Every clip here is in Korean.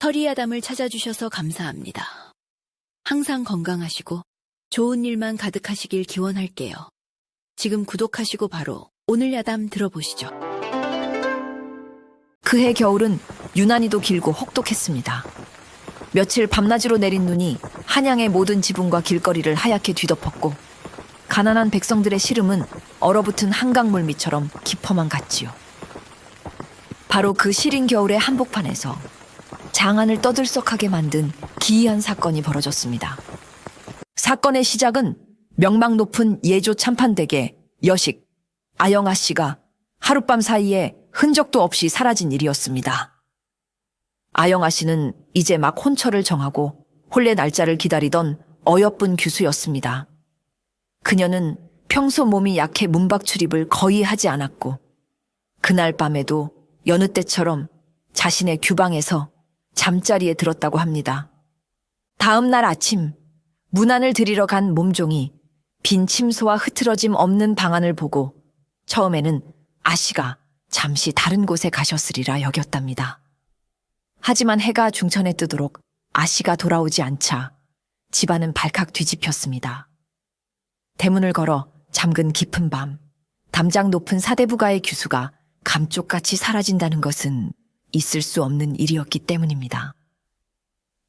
터리아담을 찾아주셔서 감사합니다. 항상 건강하시고 좋은 일만 가득하시길 기원할게요. 지금 구독하시고 바로 오늘 야담 들어보시죠. 그해 겨울은 유난히도 길고 혹독했습니다. 며칠 밤낮으로 내린 눈이 한양의 모든 지붕과 길거리를 하얗게 뒤덮었고 가난한 백성들의 시름은 얼어붙은 한강물 밑처럼 깊어만 갔지요. 바로 그 시린 겨울의 한복판에서 장안을 떠들썩하게 만든 기이한 사건이 벌어졌습니다. 사건의 시작은 명망 높은 예조 참판댁의 여식 아영아 씨가 하룻밤 사이에 흔적도 없이 사라진 일이었습니다. 아영아 씨는 이제 막 혼처를 정하고 혼례 날짜를 기다리던 어여쁜 규수였습니다. 그녀는 평소 몸이 약해 문박 출입을 거의 하지 않았고 그날 밤에도 여느 때처럼 자신의 규방에서 잠자리에 들었다고 합니다. 다음 날 아침 문안을 드리러 간 몸종이 빈 침소와 흐트러짐 없는 방안을 보고 처음에는 아씨가 잠시 다른 곳에 가셨으리라 여겼답니다. 하지만 해가 중천에 뜨도록 아씨가 돌아오지 않자 집안은 발칵 뒤집혔습니다. 대문을 걸어 잠근 깊은 밤, 담장 높은 사대부가의 규수가 감쪽같이 사라진다는 것은 있을 수 없는 일이었기 때문입니다.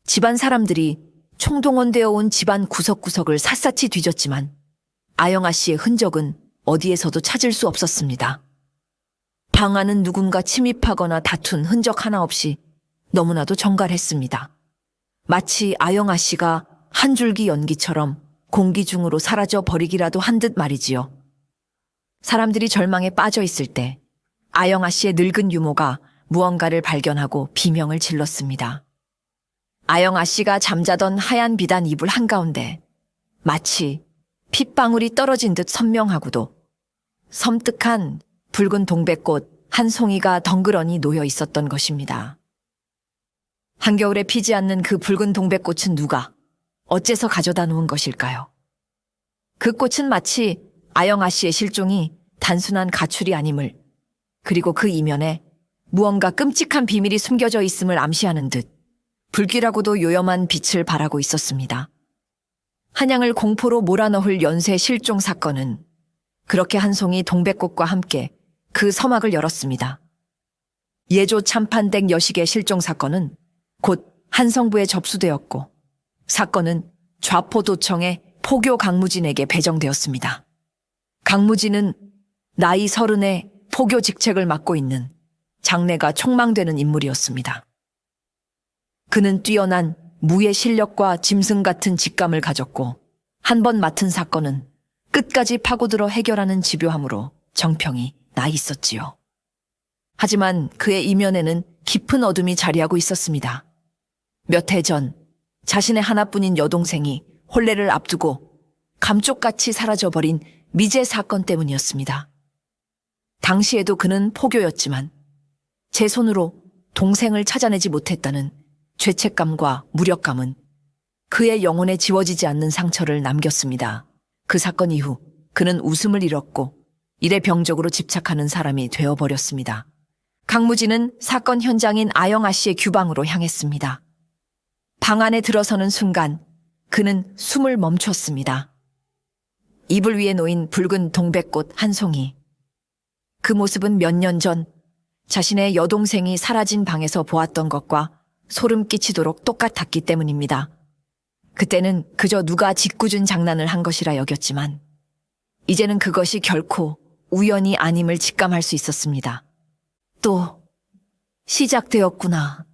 집안 사람들이 총동원되어 온 집안 구석구석을 샅샅이 뒤졌지만 아영아 씨의 흔적은 어디에서도 찾을 수 없었습니다. 방 안은 누군가 침입하거나 다툰 흔적 하나 없이 너무나도 정갈했습니다. 마치 아영아 씨가 한 줄기 연기처럼 공기 중으로 사라져 버리기라도 한 듯 말이지요. 사람들이 절망에 빠져 있을 때 아영아 씨의 늙은 유모가 무언가를 발견하고 비명을 질렀습니다. 아영아 씨가 잠자던 하얀 비단 이불 한가운데 마치 핏방울이 떨어진 듯 선명하고도 섬뜩한 붉은 동백꽃 한 송이가 덩그러니 놓여 있었던 것입니다. 한겨울에 피지 않는 그 붉은 동백꽃은 누가 어째서 가져다 놓은 것일까요? 그 꽃은 마치 아영아 씨의 실종이 단순한 가출이 아님을, 그리고 그 이면에 무언가 끔찍한 비밀이 숨겨져 있음을 암시하는 듯 불길하고도 요염한 빛을 발하고 있었습니다. 한양을 공포로 몰아넣을 연쇄 실종 사건은 그렇게 한 송이 동백꽃과 함께 그 서막을 열었습니다. 예조 참판댁 여식의 실종 사건은 곧 한성부에 접수되었고 사건은 좌포도청의 포교 강무진에게 배정되었습니다. 강무진은 나이 30에 포교 직책을 맡고 있는 장래가 촉망되는 인물이었습니다. 그는 뛰어난 무예 실력과 짐승 같은 직감을 가졌고 한 번 맡은 사건은 끝까지 파고들어 해결하는 집요함으로 정평이 나 있었지요. 하지만 그의 이면에는 깊은 어둠이 자리하고 있었습니다. 몇 해 전 자신의 하나뿐인 여동생이 혼례를 앞두고 감쪽같이 사라져버린 미제 사건 때문이었습니다. 당시에도 그는 포교였지만 제 손으로 동생을 찾아내지 못했다는 죄책감과 무력감은 그의 영혼에 지워지지 않는 상처를 남겼습니다. 그 사건 이후 그는 웃음을 잃었고 일회병적으로 집착하는 사람이 되어버렸습니다. 강무진은 사건 현장인 아영아 씨의 규방으로 향했습니다. 방 안에 들어서는 순간 그는 숨을 멈췄습니다. 이불 위에 놓인 붉은 동백꽃 한 송이. 그 모습은 몇 년 전 자신의 여동생이 사라진 방에서 보았던 것과 소름 끼치도록 똑같았기 때문입니다. 그때는 그저 누가 짓궂은 장난을 한 것이라 여겼지만 이제는 그것이 결코 우연이 아님을 직감할 수 있었습니다. 또 시작되었구나.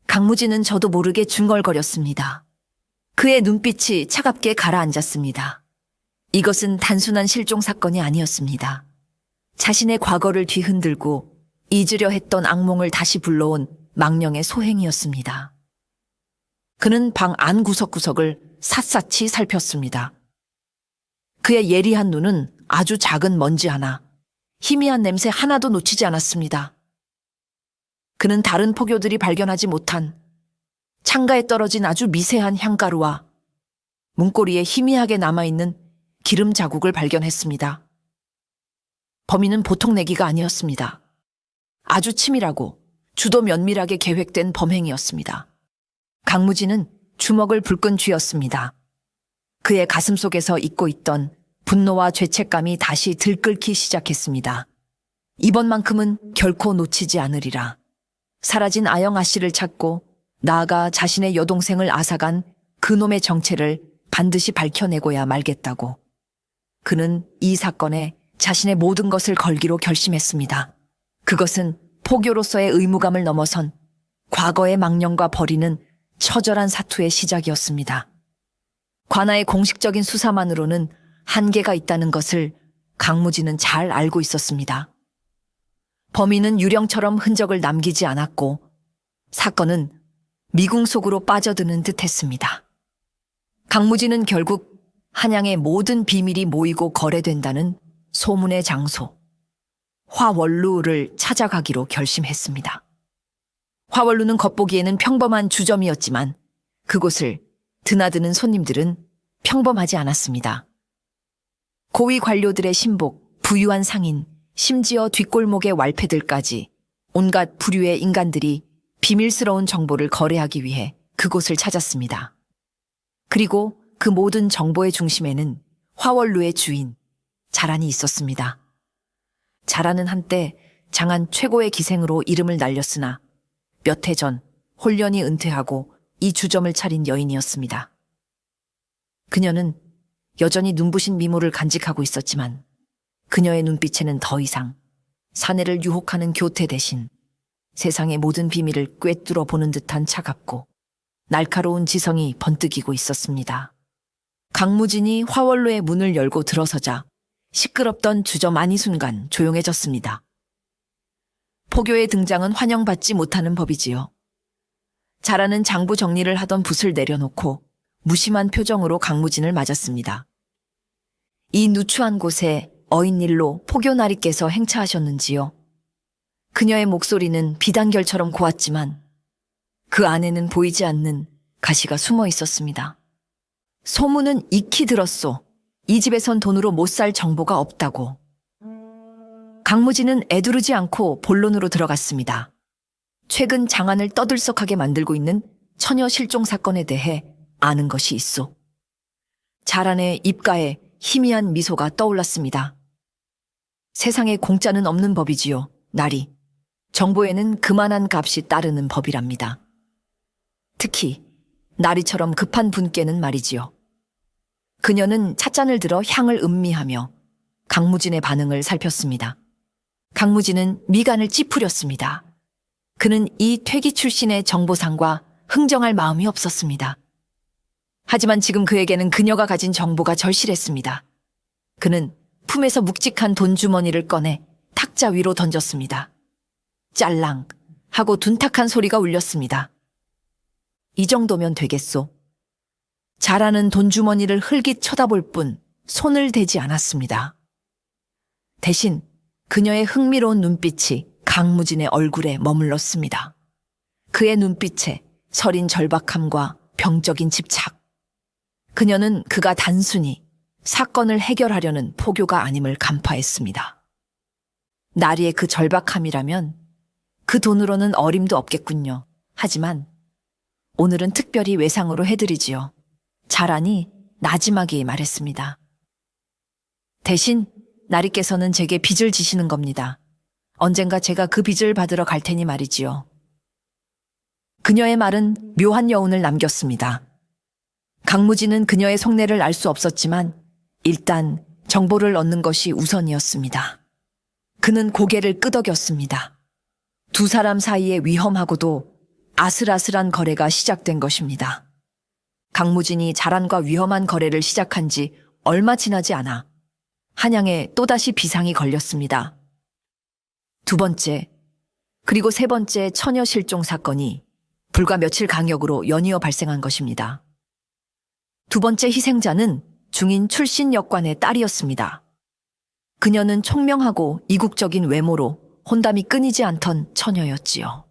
강무진은 저도 모르게 중얼거렸습니다. 그의 눈빛이 차갑게 가라앉았습니다. 이것은 단순한 실종 사건이 아니었습니다. 자신의 과거를 뒤흔들고 잊으려 했던 악몽을 다시 불러온 망령의 소행이었습니다. 그는 방 안 구석구석을 샅샅이 살폈습니다. 그의 예리한 눈은 아주 작은 먼지 하나, 희미한 냄새 하나도 놓치지 않았습니다. 그는 다른 포교들이 발견하지 못한 창가에 떨어진 아주 미세한 향가루와 문고리에 희미하게 남아있는 기름 자국을 발견했습니다. 범인은 보통 내기가 아니었습니다. 아주 치밀하고 주도 면밀하게 계획된 범행이었습니다. 강무진은 주먹을 불끈 쥐었습니다. 그의 가슴 속에서 잊고 있던 분노와 죄책감이 다시 들끓기 시작했습니다. 이번만큼은 결코 놓치지 않으리라. 사라진 아영아 씨를 찾고 나아가 자신의 여동생을 앗아간 그놈의 정체를 반드시 밝혀내고야 말겠다고. 그는 이 사건에 자신의 모든 것을 걸기로 결심했습니다. 그것은 포교로서의 의무감을 넘어선 과거의 망령과 벌이는 처절한 사투의 시작이었습니다. 관아의 공식적인 수사만으로는 한계가 있다는 것을 강무진은 잘 알고 있었습니다. 범인은 유령처럼 흔적을 남기지 않았고 사건은 미궁 속으로 빠져드는 듯했습니다. 강무진은 결국 한양의 모든 비밀이 모이고 거래된다는 소문의 장소, 화원루를 찾아가기로 결심했습니다. 화원루는 겉보기에는 평범한 주점이었지만 그곳을 드나드는 손님들은 평범하지 않았습니다. 고위 관료들의 신복, 부유한 상인, 심지어 뒷골목의 왈패들까지 온갖 부류의 인간들이 비밀스러운 정보를 거래하기 위해 그곳을 찾았습니다. 그리고 그 모든 정보의 중심에는 화원루의 주인, 자란이 있었습니다. 자란은 한때 장안 최고의 기생으로 이름을 날렸으나 몇 해 전 홀연히 은퇴하고 이 주점을 차린 여인이었습니다. 그녀는 여전히 눈부신 미모를 간직하고 있었지만 그녀의 눈빛에는 더 이상 사내를 유혹하는 교태 대신 세상의 모든 비밀을 꿰뚫어 보는 듯한 차갑고 날카로운 지성이 번뜩이고 있었습니다. 강무진이 화원로의 문을 열고 들어서자 시끄럽던 주점 안이 순간 조용해졌습니다. 포교의 등장은 환영받지 못하는 법이지요. 자라는 장부 정리를 하던 붓을 내려놓고 무심한 표정으로 강무진을 맞았습니다. 이 누추한 곳에 어인일로 포교나리께서 행차하셨는지요? 그녀의 목소리는 비단결처럼 고왔지만 그 안에는 보이지 않는 가시가 숨어 있었습니다. 소문은 익히 들었소. 이 집에선 돈으로 못 살 정보가 없다고. 강무진은 애두르지 않고 본론으로 들어갔습니다. 최근 장안을 떠들썩하게 만들고 있는 처녀 실종 사건에 대해 아는 것이 있소. 자란의 입가에 희미한 미소가 떠올랐습니다. 세상에 공짜는 없는 법이지요, 나리. 정보에는 그만한 값이 따르는 법이랍니다. 특히 나리처럼 급한 분께는 말이지요. 그녀는 찻잔을 들어 향을 음미하며 강무진의 반응을 살폈습니다. 강무진은 미간을 찌푸렸습니다. 그는 이 퇴기 출신의 정보상과 흥정할 마음이 없었습니다. 하지만 지금 그에게는 그녀가 가진 정보가 절실했습니다. 그는 품에서 묵직한 돈주머니를 꺼내 탁자 위로 던졌습니다. 짤랑 하고 둔탁한 소리가 울렸습니다. 이 정도면 되겠소. 자라는 돈주머니를 흘깃 쳐다볼 뿐 손을 대지 않았습니다. 대신 그녀의 흥미로운 눈빛이 강무진의 얼굴에 머물렀습니다. 그의 눈빛에 서린 절박함과 병적인 집착. 그녀는 그가 단순히 사건을 해결하려는 포교가 아님을 간파했습니다. 나리의 그 절박함이라면 그 돈으로는 어림도 없겠군요. 하지만 오늘은 특별히 외상으로 해드리지요. 자란이 나지막이 말했습니다. 대신 나리께서는 제게 빚을 지시는 겁니다. 언젠가 제가 그 빚을 받으러 갈 테니 말이지요. 그녀의 말은 묘한 여운을 남겼습니다. 강무진은 그녀의 속내를 알 수 없었지만 일단 정보를 얻는 것이 우선이었습니다. 그는 고개를 끄덕였습니다. 두 사람 사이에 위험하고도 아슬아슬한 거래가 시작된 것입니다. 강무진이 자란과 위험한 거래를 시작한 지 얼마 지나지 않아 한양에 또다시 비상이 걸렸습니다. 두 번째, 그리고 세 번째 처녀 실종 사건이 불과 며칠 강역으로 연이어 발생한 것입니다. 두 번째 희생자는 중인 출신 역관의 딸이었습니다. 그녀는 총명하고 이국적인 외모로 혼담이 끊이지 않던 처녀였지요.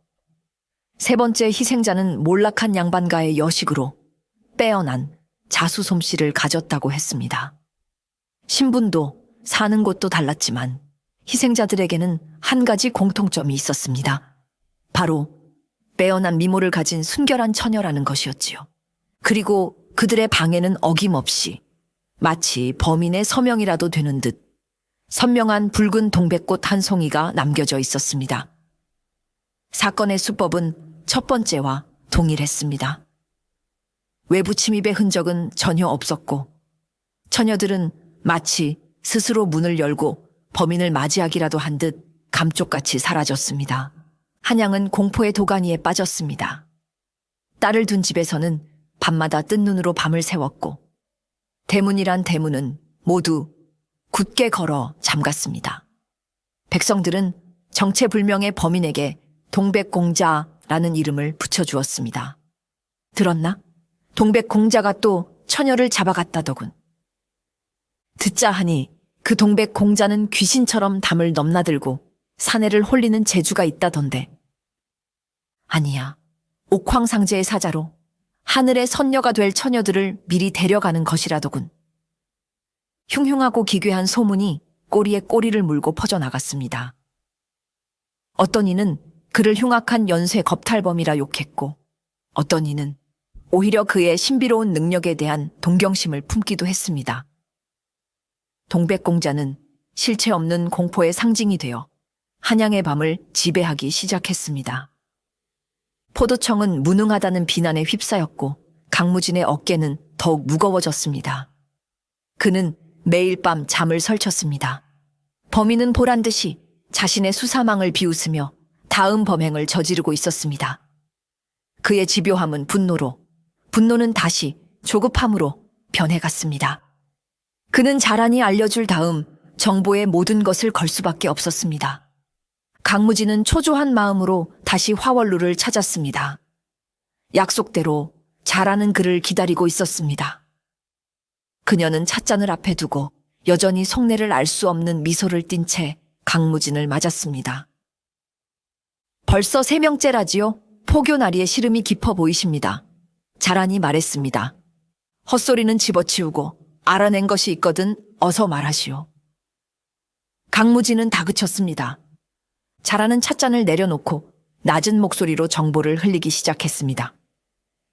세 번째 희생자는 몰락한 양반가의 여식으로 빼어난 자수 솜씨를 가졌다고 했습니다. 신분도 사는 곳도 달랐지만 희생자들에게는 한 가지 공통점이 있었습니다. 바로 빼어난 미모를 가진 순결한 처녀라는 것이었지요. 그리고 그들의 방에는 어김없이 마치 범인의 서명이라도 되는 듯 선명한 붉은 동백꽃 한 송이가 남겨져 있었습니다. 사건의 수법은 첫 번째와 동일했습니다. 외부 침입의 흔적은 전혀 없었고 처녀들은 마치 스스로 문을 열고 범인을 맞이하기라도 한 듯 감쪽같이 사라졌습니다. 한양은 공포의 도가니에 빠졌습니다. 딸을 둔 집에서는 밤마다 뜬 눈으로 밤을 새웠고 대문이란 대문은 모두 굳게 걸어 잠갔습니다. 백성들은 정체불명의 범인에게 동백공자라는 이름을 붙여주었습니다. 들었나? 동백공자가 또 처녀를 잡아갔다더군. 듣자 하니 그 동백공자는 귀신처럼 담을 넘나들고 사내를 홀리는 재주가 있다던데. 아니야. 옥황상제의 사자로 하늘의 선녀가 될 처녀들을 미리 데려가는 것이라더군. 흉흉하고 기괴한 소문이 꼬리에 꼬리를 물고 퍼져나갔습니다. 어떤 이는 그를 흉악한 연쇄 겁탈범이라 욕했고 어떤 이는 오히려 그의 신비로운 능력에 대한 동경심을 품기도 했습니다. 동백공자는 실체 없는 공포의 상징이 되어 한양의 밤을 지배하기 시작했습니다. 포도청은 무능하다는 비난에 휩싸였고 강무진의 어깨는 더욱 무거워졌습니다. 그는 매일 밤 잠을 설쳤습니다. 범인은 보란 듯이 자신의 수사망을 비웃으며 다음 범행을 저지르고 있었습니다. 그의 집요함은 분노로, 분노는 다시 조급함으로 변해갔습니다. 그는 자란히 알려줄 다음 정보의 모든 것을 걸 수밖에 없었습니다. 강무진은 초조한 마음으로 다시 화원루를 찾았습니다. 약속대로 자라는 그를 기다리고 있었습니다. 그녀는 찻잔을 앞에 두고 여전히 속내를 알 수 없는 미소를 띤 채 강무진을 맞았습니다. 벌써 3명째라지요? 포교나리의 시름이 깊어 보이십니다. 자란히 말했습니다. 헛소리는 집어치우고 알아낸 것이 있거든 어서 말하시오. 강무진은 다그쳤습니다. 자라는 찻잔을 내려놓고 낮은 목소리로 정보를 흘리기 시작했습니다.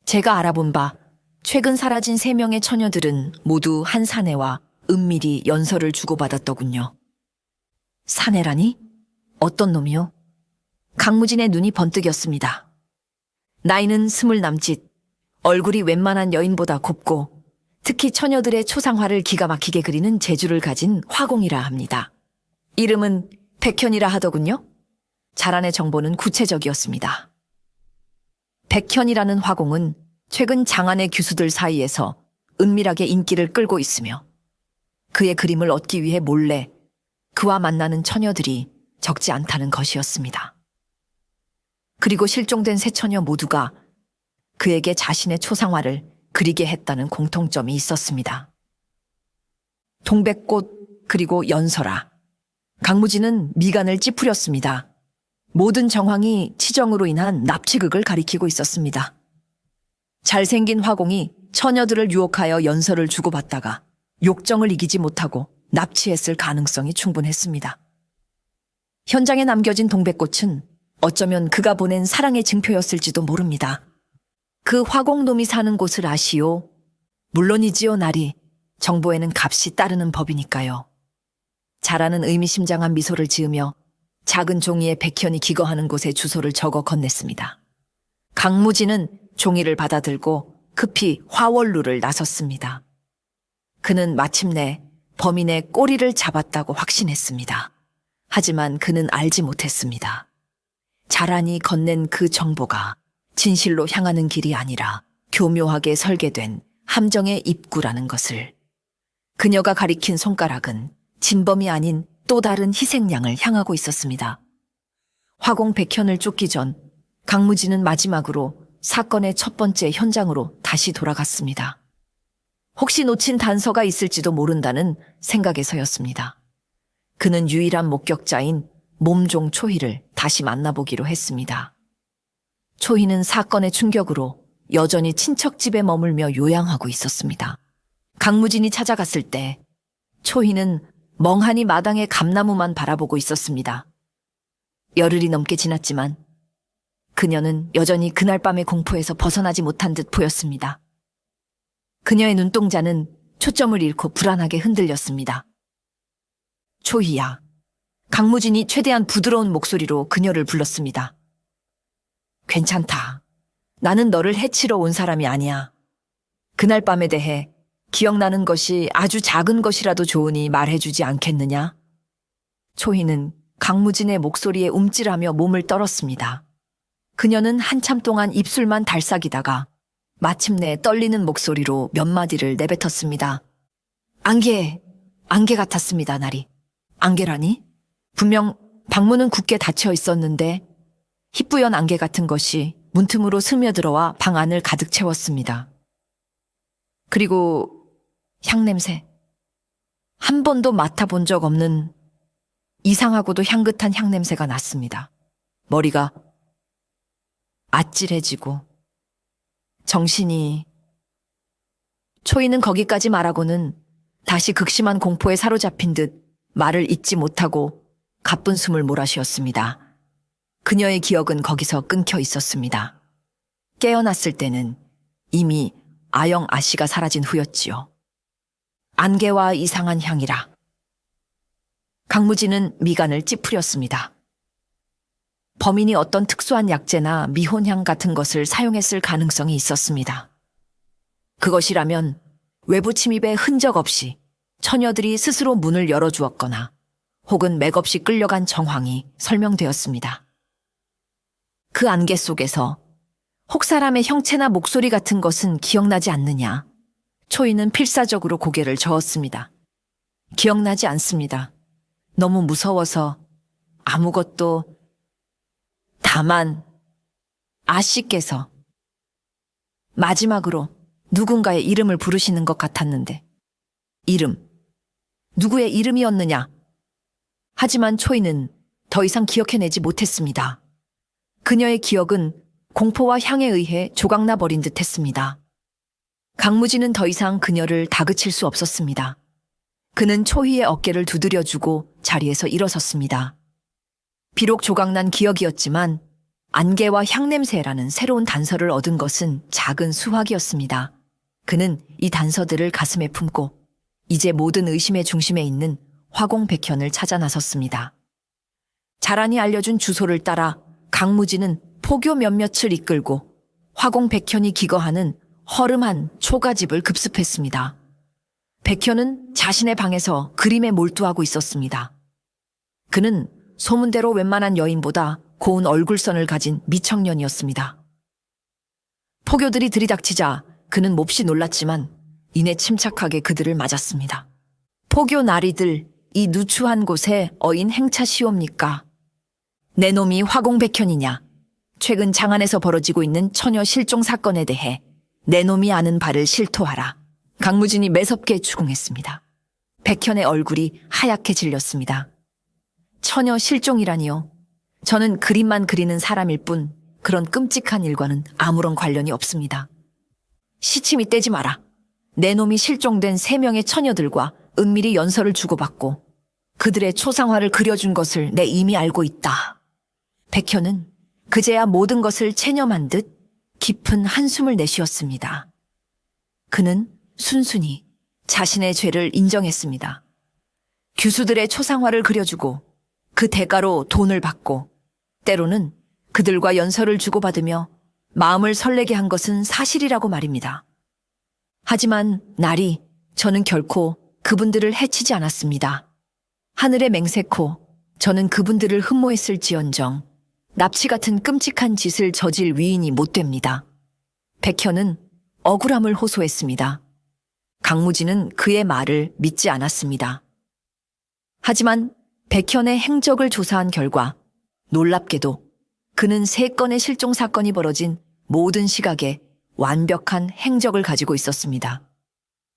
제가 알아본 바 최근 사라진 3명의 처녀들은 모두 한 사내와 은밀히 연서를 주고받았더군요. 사내라니? 어떤 놈이요? 강무진의 눈이 번뜩였습니다. 나이는 20 남짓, 얼굴이 웬만한 여인보다 곱고 특히 처녀들의 초상화를 기가 막히게 그리는 재주를 가진 화공이라 합니다. 이름은 백현이라 하더군요. 자란의 정보는 구체적이었습니다. 백현이라는 화공은 최근 장안의 교수들 사이에서 은밀하게 인기를 끌고 있으며 그의 그림을 얻기 위해 몰래 그와 만나는 처녀들이 적지 않다는 것이었습니다. 그리고 실종된 3처녀 모두가 그에게 자신의 초상화를 그리게 했다는 공통점이 있었습니다. 동백꽃 그리고 연설아. 강무진은 미간을 찌푸렸습니다. 모든 정황이 치정으로 인한 납치극을 가리키고 있었습니다. 잘생긴 화공이 처녀들을 유혹하여 연설을 주고받다가 욕정을 이기지 못하고 납치했을 가능성이 충분했습니다. 현장에 남겨진 동백꽃은 어쩌면 그가 보낸 사랑의 증표였을지도 모릅니다. 그 화공놈이 사는 곳을 아시오? 물론이지요, 나리. 정보에는 값이 따르는 법이니까요. 자라는 의미심장한 미소를 지으며 작은 종이에 백현이 기거하는 곳의 주소를 적어 건넸습니다. 강무진은 종이를 받아들고 급히 화원루를 나섰습니다. 그는 마침내 범인의 꼬리를 잡았다고 확신했습니다. 하지만 그는 알지 못했습니다. 자란이 건넨 그 정보가 진실로 향하는 길이 아니라 교묘하게 설계된 함정의 입구라는 것을. 그녀가 가리킨 손가락은 진범이 아닌 또 다른 희생양을 향하고 있었습니다. 화공 백현을 쫓기 전 강무진은 마지막으로 사건의 첫 번째 현장으로 다시 돌아갔습니다. 혹시 놓친 단서가 있을지도 모른다는 생각에서였습니다. 그는 유일한 목격자인 몸종 초희를 다시 만나보기로 했습니다. 초희는 사건의 충격으로 여전히 친척 집에 머물며 요양하고 있었습니다. 강무진이 찾아갔을 때 초희는 멍하니 마당의 감나무만 바라보고 있었습니다. 열흘이 넘게 지났지만 그녀는 여전히 그날 밤의 공포에서 벗어나지 못한 듯 보였습니다. 그녀의 눈동자는 초점을 잃고 불안하게 흔들렸습니다. 초희야. 강무진이 최대한 부드러운 목소리로 그녀를 불렀습니다. 괜찮다. 나는 너를 해치러 온 사람이 아니야. 그날 밤에 대해 기억나는 것이 아주 작은 것이라도 좋으니 말해주지 않겠느냐? 초희는 강무진의 목소리에 움찔하며 몸을 떨었습니다. 그녀는 한참 동안 입술만 달싹이다가 마침내 떨리는 목소리로 몇 마디를 내뱉었습니다. 안개 같았습니다, 날이. 안개라니? 분명 방문은 굳게 닫혀 있었는데 희뿌연 안개 같은 것이 문틈으로 스며들어와 방 안을 가득 채웠습니다. 그리고 향냄새. 한 번도 맡아본 적 없는 이상하고도 향긋한 향냄새가 났습니다. 머리가 아찔해지고 정신이... 초이는 거기까지 말하고는 다시 극심한 공포에 사로잡힌 듯 말을 잇지 못하고 가쁜 숨을 몰아쉬었습니다. 그녀의 기억은 거기서 끊겨 있었습니다. 깨어났을 때는 이미 아영 아씨가 사라진 후였지요. 안개와 이상한 향이라. 강무진은 미간을 찌푸렸습니다. 범인이 어떤 특수한 약재나 미혼향 같은 것을 사용했을 가능성이 있었습니다. 그것이라면 외부 침입의 흔적 없이 처녀들이 스스로 문을 열어주었거나 혹은 맥없이 끌려간 정황이 설명되었습니다. 그 안개 속에서 혹 사람의 형체나 목소리 같은 것은 기억나지 않느냐? 초이는 필사적으로 고개를 저었습니다. 기억나지 않습니다. 너무 무서워서 아무것도... 다만 아씨께서 마지막으로 누군가의 이름을 부르시는 것 같았는데 이름, 누구의 이름이었느냐? 하지만 초이는 더 이상 기억해내지 못했습니다. 그녀의 기억은 공포와 향에 의해 조각나 버린 듯 했습니다. 강무진은 더 이상 그녀를 다그칠 수 없었습니다. 그는 초희의 어깨를 두드려주고 자리에서 일어섰습니다. 비록 조각난 기억이었지만 안개와 향냄새라는 새로운 단서를 얻은 것은 작은 수확이었습니다. 그는 이 단서들을 가슴에 품고 이제 모든 의심의 중심에 있는 화공백현을 찾아 나섰습니다. 자란이 알려준 주소를 따라 강무진은 포교 몇몇을 이끌고 화공백현이 기거하는 허름한 초가집을 급습했습니다. 백현은 자신의 방에서 그림에 몰두하고 있었습니다. 그는 소문대로 웬만한 여인보다 고운 얼굴선을 가진 미청년이었습니다. 포교들이 들이닥치자 그는 몹시 놀랐지만 이내 침착하게 그들을 맞았습니다. 포교 나리들, 이 누추한 곳에 어인 행차시옵니까? 내 놈이 화공백현이냐? 최근 장안에서 벌어지고 있는 처녀 실종 사건에 대해 내 놈이 아는 바를 실토하라. 강무진이 매섭게 추궁했습니다. 백현의 얼굴이 하얗게 질렸습니다. 처녀 실종이라니요. 저는 그림만 그리는 사람일 뿐 그런 끔찍한 일과는 아무런 관련이 없습니다. 시침이 떼지 마라. 내 놈이 실종된 3명의 처녀들과 은밀히 연설을 주고받고 그들의 초상화를 그려준 것을 내 이미 알고 있다. 백현은 그제야 모든 것을 체념한 듯 깊은 한숨을 내쉬었습니다. 그는 순순히 자신의 죄를 인정했습니다. 규수들의 초상화를 그려주고 그 대가로 돈을 받고 때로는 그들과 연설을 주고받으며 마음을 설레게 한 것은 사실이라고 말입니다. 하지만 날이 저는 결코 그분들을 해치지 않았습니다. 하늘의 맹세코 저는 그분들을 흠모했을지언정 납치 같은 끔찍한 짓을 저질 위인이 못 됩니다. 백현은 억울함을 호소했습니다. 강무진은 그의 말을 믿지 않았습니다. 하지만 백현의 행적을 조사한 결과 놀랍게도 그는 3건의 실종 사건이 벌어진 모든 시각에 완벽한 행적을 가지고 있었습니다.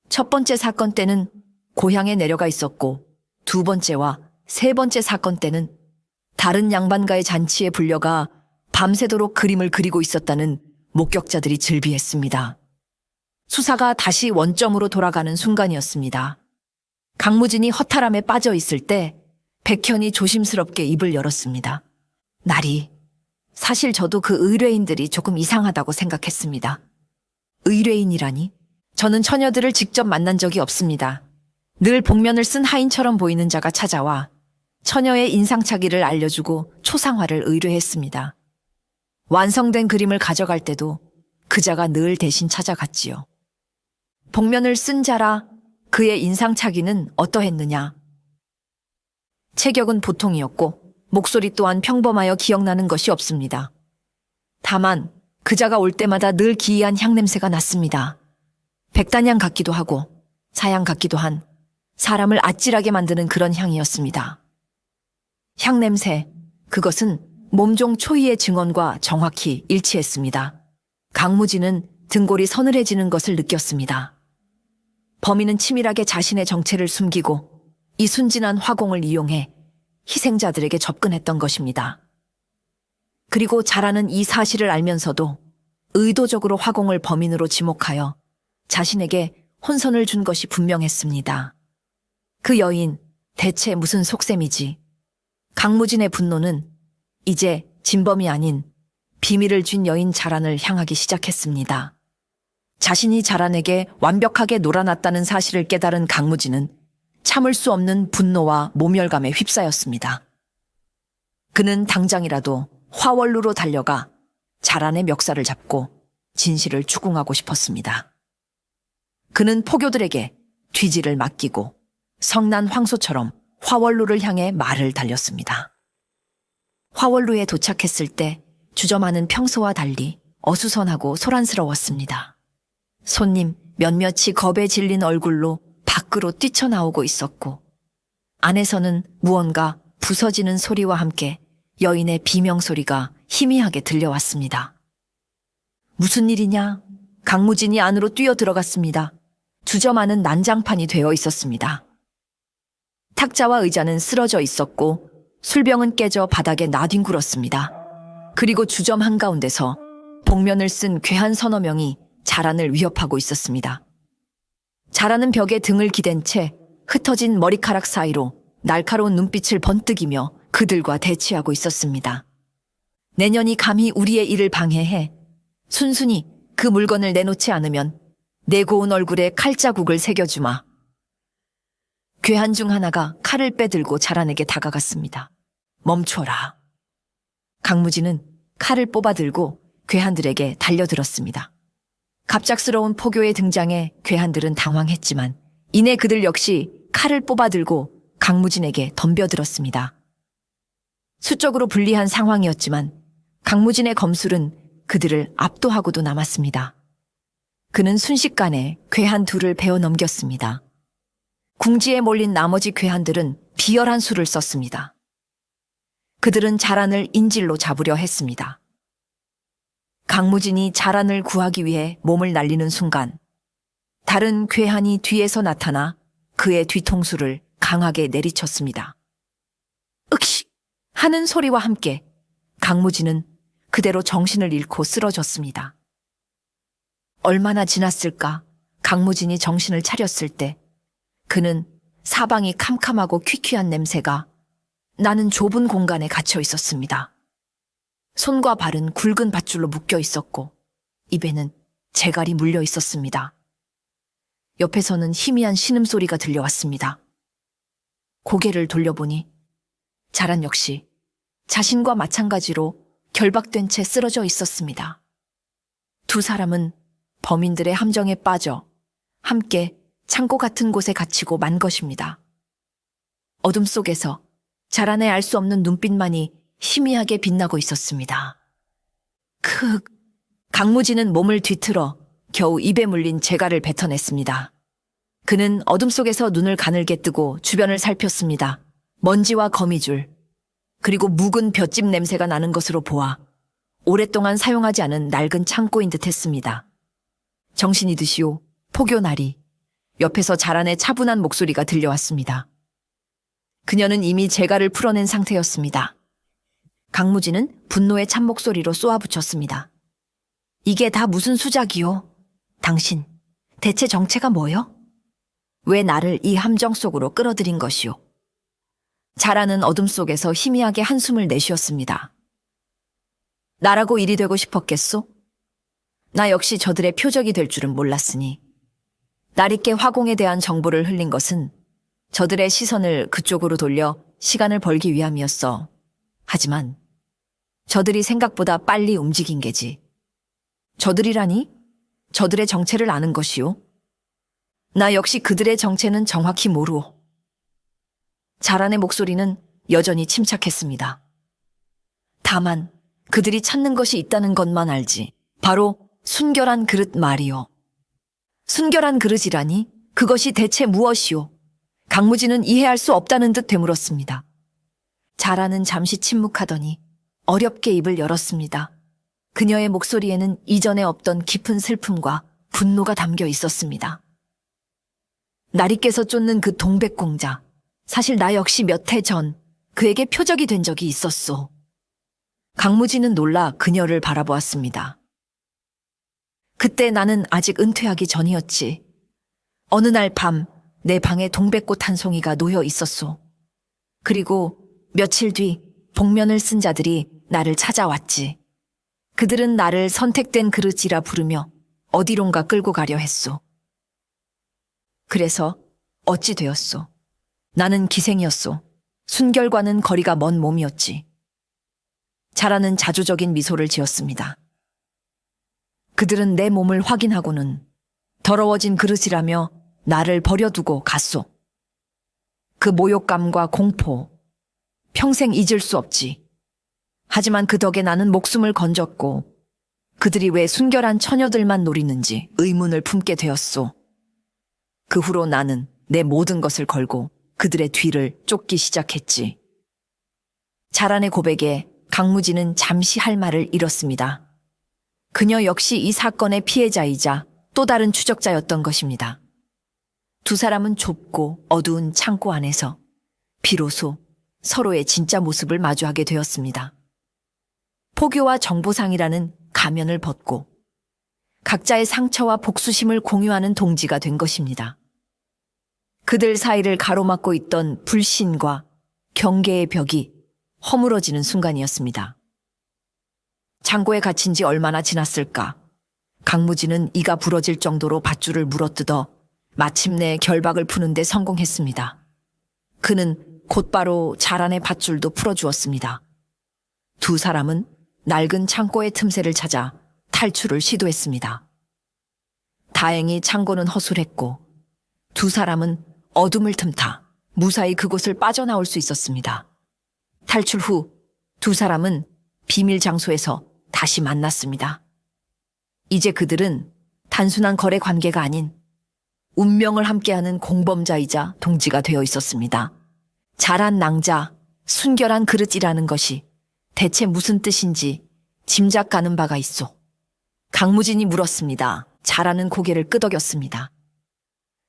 첫 번째 사건 때는 고향에 내려가 있었고 2번째와 3번째 사건 때는 다른 양반가의 잔치에 불려가 밤새도록 그림을 그리고 있었다는 목격자들이 즐비했습니다. 수사가 다시 원점으로 돌아가는 순간이었습니다. 강무진이 허탈함에 빠져 있을 때 백현이 조심스럽게 입을 열었습니다. 날이 사실 저도 그 의뢰인들이 조금 이상하다고 생각했습니다. 의뢰인이라니? 저는 처녀들을 직접 만난 적이 없습니다. 늘 복면을 쓴 하인처럼 보이는 자가 찾아와 처녀의 인상착의를 알려주고 초상화를 의뢰했습니다. 완성된 그림을 가져갈 때도 그 자가 늘 대신 찾아갔지요. 복면을 쓴 자라 그의 인상착의는 어떠했느냐? 체격은 보통이었고 목소리 또한 평범하여 기억나는 것이 없습니다. 다만 그자가 올 때마다 늘 기이한 향냄새가 났습니다. 백단향 같기도 하고 사양 같기도 한 사람을 아찔하게 만드는 그런 향이었습니다. 향냄새, 그것은 몸종 초이의 증언과 정확히 일치했습니다. 강무진은 등골이 서늘해지는 것을 느꼈습니다. 범인은 치밀하게 자신의 정체를 숨기고 이 순진한 화공을 이용해 희생자들에게 접근했던 것입니다. 그리고 자라는 이 사실을 알면서도 의도적으로 화공을 범인으로 지목하여 자신에게 혼선을 준 것이 분명했습니다. 그 여인, 대체 무슨 속셈이지? 강무진의 분노는 이제 진범이 아닌 비밀을 쥔 여인 자란을 향하기 시작했습니다. 자신이 자란에게 완벽하게 놀아났다는 사실을 깨달은 강무진은 참을 수 없는 분노와 모멸감에 휩싸였습니다. 그는 당장이라도 화원루로 달려가 자란의 멱살을 잡고 진실을 추궁하고 싶었습니다. 그는 포교들에게 뒤지를 맡기고 성난 황소처럼 화원루를 향해 말을 달렸습니다. 화원루에 도착했을 때 주저마는 평소와 달리 어수선하고 소란스러웠습니다. 손님 몇몇이 겁에 질린 얼굴로 밖으로 뛰쳐나오고 있었고 안에서는 무언가 부서지는 소리와 함께 여인의 비명소리가 희미하게 들려왔습니다. 무슨 일이냐? 강무진이 안으로 뛰어들어갔습니다. 주저마는 난장판이 되어 있었습니다. 탁자와 의자는 쓰러져 있었고 술병은 깨져 바닥에 나뒹굴었습니다. 그리고 주점 한가운데서 복면을 쓴 괴한 서너 명이 자란을 위협하고 있었습니다. 자란은 벽에 등을 기댄 채 흩어진 머리카락 사이로 날카로운 눈빛을 번뜩이며 그들과 대치하고 있었습니다. 내년이 감히 우리의 일을 방해해 순순히 그 물건을 내놓지 않으면 내 고운 얼굴에 칼자국을 새겨주마. 괴한 중 하나가 칼을 빼들고 자란에게 다가갔습니다. 멈춰라. 강무진은 칼을 뽑아들고 괴한들에게 달려들었습니다. 갑작스러운 포교의 등장에 괴한들은 당황했지만 이내 그들 역시 칼을 뽑아들고 강무진에게 덤벼들었습니다. 수적으로 불리한 상황이었지만 강무진의 검술은 그들을 압도하고도 남았습니다. 그는 순식간에 괴한 둘을 베어 넘겼습니다. 궁지에 몰린 나머지 괴한들은 비열한 수를 썼습니다. 그들은 자란을 인질로 잡으려 했습니다. 강무진이 자란을 구하기 위해 몸을 날리는 순간 다른 괴한이 뒤에서 나타나 그의 뒤통수를 강하게 내리쳤습니다. 윽식 하는 소리와 함께 강무진은 그대로 정신을 잃고 쓰러졌습니다. 얼마나 지났을까? 강무진이 정신을 차렸을 때 그는 사방이 캄캄하고 퀴퀴한 냄새가 나는 좁은 공간에 갇혀 있었습니다. 손과 발은 굵은 밧줄로 묶여 있었고 입에는 재갈이 물려 있었습니다. 옆에서는 희미한 신음소리가 들려왔습니다. 고개를 돌려보니 자란 역시 자신과 마찬가지로 결박된 채 쓰러져 있었습니다. 두 사람은 범인들의 함정에 빠져 함께 창고 같은 곳에 갇히고 만 것입니다. 어둠 속에서 자란의 알 수 없는 눈빛만이 희미하게 빛나고 있었습니다. 강무진은 몸을 뒤틀어 겨우 입에 물린 재갈을 뱉어냈습니다. 그는 어둠 속에서 눈을 가늘게 뜨고 주변을 살폈습니다. 먼지와 거미줄, 그리고 묵은 볏짚 냄새가 나는 것으로 보아 오랫동안 사용하지 않은 낡은 창고인 듯 했습니다. 정신이 드시오, 포교나리. 옆에서 자란의 차분한 목소리가 들려왔습니다. 그녀는 이미 재갈을 풀어낸 상태였습니다. 강무진은 분노의 찬목소리로 쏘아붙였습니다. 이게 다 무슨 수작이오? 당신, 대체 정체가 뭐요? 왜 나를 이 함정 속으로 끌어들인 것이오? 자라는 어둠 속에서 희미하게 한숨을 내쉬었습니다. 나라고 일이 되고 싶었겠소? 나 역시 저들의 표적이 될 줄은 몰랐으니. 나리께 화공에 대한 정보를 흘린 것은 저들의 시선을 그쪽으로 돌려 시간을 벌기 위함이었어. 하지만 저들이 생각보다 빨리 움직인 게지. 저들이라니? 저들의 정체를 아는 것이요? 나 역시 그들의 정체는 정확히 모르오. 자란의 목소리는 여전히 침착했습니다. 다만 그들이 찾는 것이 있다는 것만 알지. 바로 순결한 그릇 말이요. 순결한 그릇이라니? 그것이 대체 무엇이오? 강무진은 이해할 수 없다는 듯 되물었습니다. 자라는 잠시 침묵하더니 어렵게 입을 열었습니다. 그녀의 목소리에는 이전에 없던 깊은 슬픔과 분노가 담겨 있었습니다. 나리께서 쫓는 그 동백공자, 사실 나 역시 몇 해 전 그에게 표적이 된 적이 있었소. 강무진은 놀라 그녀를 바라보았습니다. 그때 나는 아직 은퇴하기 전이었지. 어느 날 밤 내 방에 동백꽃 한 송이가 놓여 있었소. 그리고 며칠 뒤 복면을 쓴 자들이 나를 찾아왔지. 그들은 나를 선택된 그릇이라 부르며 어디론가 끌고 가려 했소. 그래서 어찌 되었소? 나는 기생이었소. 순결과는 거리가 먼 몸이었지. 자라는 자주적인 미소를 지었습니다. 그들은 내 몸을 확인하고는 더러워진 그릇이라며 나를 버려두고 갔소. 그 모욕감과 공포, 평생 잊을 수 없지. 하지만 그 덕에 나는 목숨을 건졌고 그들이 왜 순결한 처녀들만 노리는지 의문을 품게 되었소. 그 후로 나는 내 모든 것을 걸고 그들의 뒤를 쫓기 시작했지. 자란의 고백에 강무진은 잠시 할 말을 잃었습니다. 그녀 역시 이 사건의 피해자이자 또 다른 추적자였던 것입니다. 두 사람은 좁고 어두운 창고 안에서 비로소 서로의 진짜 모습을 마주하게 되었습니다. 포교와 정보상이라는 가면을 벗고 각자의 상처와 복수심을 공유하는 동지가 된 것입니다. 그들 사이를 가로막고 있던 불신과 경계의 벽이 허물어지는 순간이었습니다. 창고에 갇힌 지 얼마나 지났을까? 강무진은 이가 부러질 정도로 밧줄을 물어뜯어 마침내 결박을 푸는 데 성공했습니다. 그는 곧바로 자란의 밧줄도 풀어주었습니다. 두 사람은 낡은 창고의 틈새를 찾아 탈출을 시도했습니다. 다행히 창고는 허술했고 두 사람은 어둠을 틈타 무사히 그곳을 빠져나올 수 있었습니다. 탈출 후 두 사람은 비밀 장소에서 다시 만났습니다. 이제 그들은 단순한 거래 관계가 아닌 운명을 함께하는 공범자이자 동지가 되어 있었습니다. 자란 낭자, 순결한 그릇이라는 것이 대체 무슨 뜻인지 짐작 가는 바가 있소. 강무진이 물었습니다. 자라는 고개를 끄덕였습니다.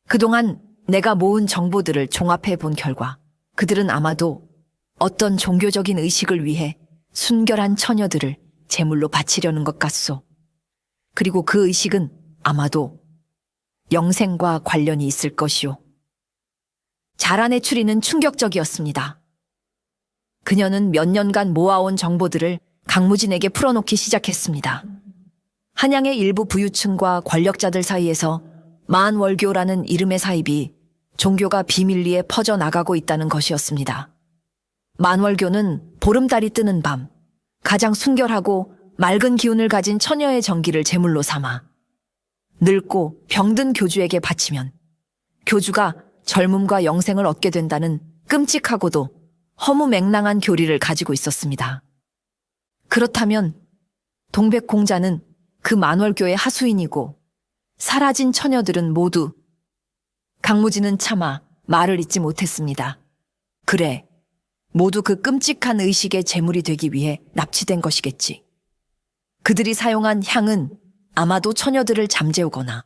그동안 내가 모은 정보들을 종합해 본 결과 그들은 아마도 어떤 종교적인 의식을 위해 순결한 처녀들을 제물로 바치려는 것 같소. 그리고 그 의식은 아마도 영생과 관련이 있을 것이오. 자란의 추리는 충격적이었습니다. 그녀는 몇 년간 모아온 정보들을 강무진에게 풀어놓기 시작했습니다. 한양의 일부 부유층과 권력자들 사이에서 만월교라는 이름의 사입이 종교가 비밀리에 퍼져나가고 있다는 것이었습니다. 만월교는 보름달이 뜨는 밤 가장 순결하고 맑은 기운을 가진 처녀의 정기를 제물로 삼아 늙고 병든 교주에게 바치면 교주가 젊음과 영생을 얻게 된다는 끔찍하고도 허무맹랑한 교리를 가지고 있었습니다. 그렇다면 동백공자는 그 만월교의 하수인이고 사라진 처녀들은 모두 강무진은 차마 말을 잇지 못했습니다. 그래, 모두 그 끔찍한 의식의 제물이 되기 위해 납치된 것이겠지. 그들이 사용한 향은 아마도 처녀들을 잠재우거나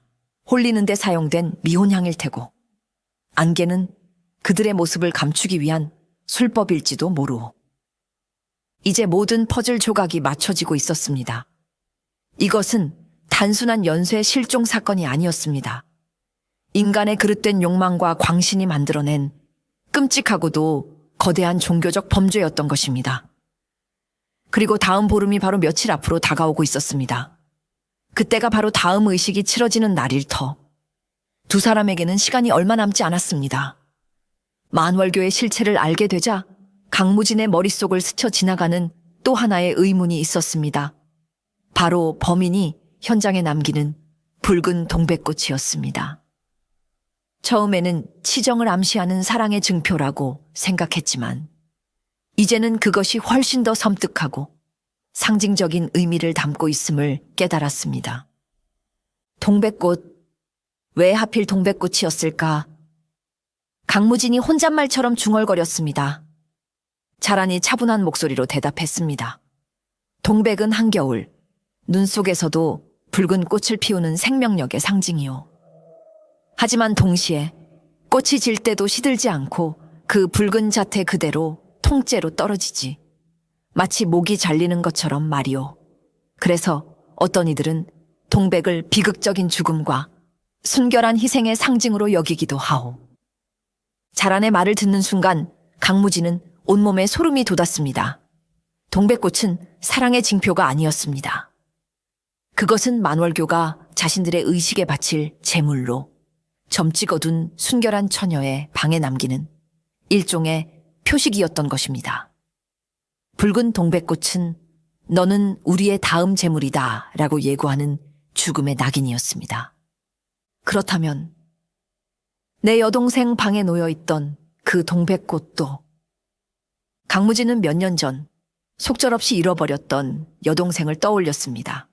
홀리는 데 사용된 미혼향일 테고 안개는 그들의 모습을 감추기 위한 술법일지도 모르오. 이제 모든 퍼즐 조각이 맞춰지고 있었습니다. 이것은 단순한 연쇄 실종 사건이 아니었습니다. 인간의 그릇된 욕망과 광신이 만들어낸 끔찍하고도 거대한 종교적 범죄였던 것입니다. 그리고 다음 보름이 바로 며칠 앞으로 다가오고 있었습니다. 그때가 바로 다음 의식이 치러지는 날일 터. 두 사람에게는 시간이 얼마 남지 않았습니다. 만월교의 실체를 알게 되자 강무진의 머릿속을 스쳐 지나가는 또 하나의 의문이 있었습니다. 바로 범인이 현장에 남기는 붉은 동백꽃이었습니다. 처음에는 치정을 암시하는 사랑의 증표라고 생각했지만 이제는 그것이 훨씬 더 섬뜩하고 상징적인 의미를 담고 있음을 깨달았습니다. 동백꽃, 왜 하필 동백꽃이었을까? 강무진이 혼잣말처럼 중얼거렸습니다. 자란이 차분한 목소리로 대답했습니다. 동백은 한겨울, 눈 속에서도 붉은 꽃을 피우는 생명력의 상징이요. 하지만 동시에 꽃이 질 때도 시들지 않고 그 붉은 자태 그대로 통째로 떨어지지. 마치 목이 잘리는 것처럼 말이오. 그래서 어떤 이들은 동백을 비극적인 죽음과 순결한 희생의 상징으로 여기기도 하오. 자란의 말을 듣는 순간 강무진은 온몸에 소름이 돋았습니다. 동백꽃은 사랑의 징표가 아니었습니다. 그것은 만월교가 자신들의 의식에 바칠 제물로 점찍 어둔 순결한 처녀의 방에 남기는 일종의 표식이었던 것입니다. 붉은 동백꽃은 너는 우리의 다음 제물이다 라고 예고하는 죽음의 낙인이었습니다. 그렇다면 내 여동생 방에 놓여있던 그 동백꽃도 강무진은 몇 년 전 속절없이 잃어버렸던 여동생을 떠올렸습니다.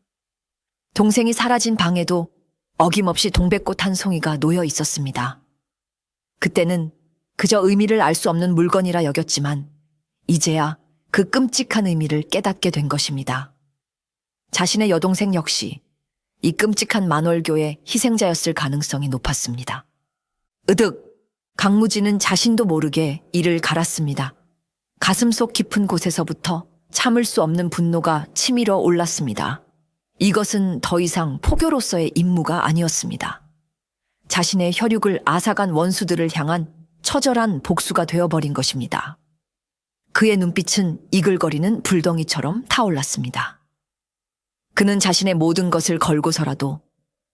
동생이 사라진 방에도 어김없이 동백꽃 한 송이가 놓여 있었습니다. 그때는 그저 의미를 알 수 없는 물건이라 여겼지만 이제야 그 끔찍한 의미를 깨닫게 된 것입니다. 자신의 여동생 역시 이 끔찍한 만월교의 희생자였을 가능성이 높았습니다. 으득! 강무진은 자신도 모르게 이를 갈았습니다. 가슴속 깊은 곳에서부터 참을 수 없는 분노가 치밀어 올랐습니다. 이것은 더 이상 포교로서의 임무가 아니었습니다. 자신의 혈육을 앗아간 원수들을 향한 처절한 복수가 되어버린 것입니다. 그의 눈빛은 이글거리는 불덩이처럼 타올랐습니다. 그는 자신의 모든 것을 걸고서라도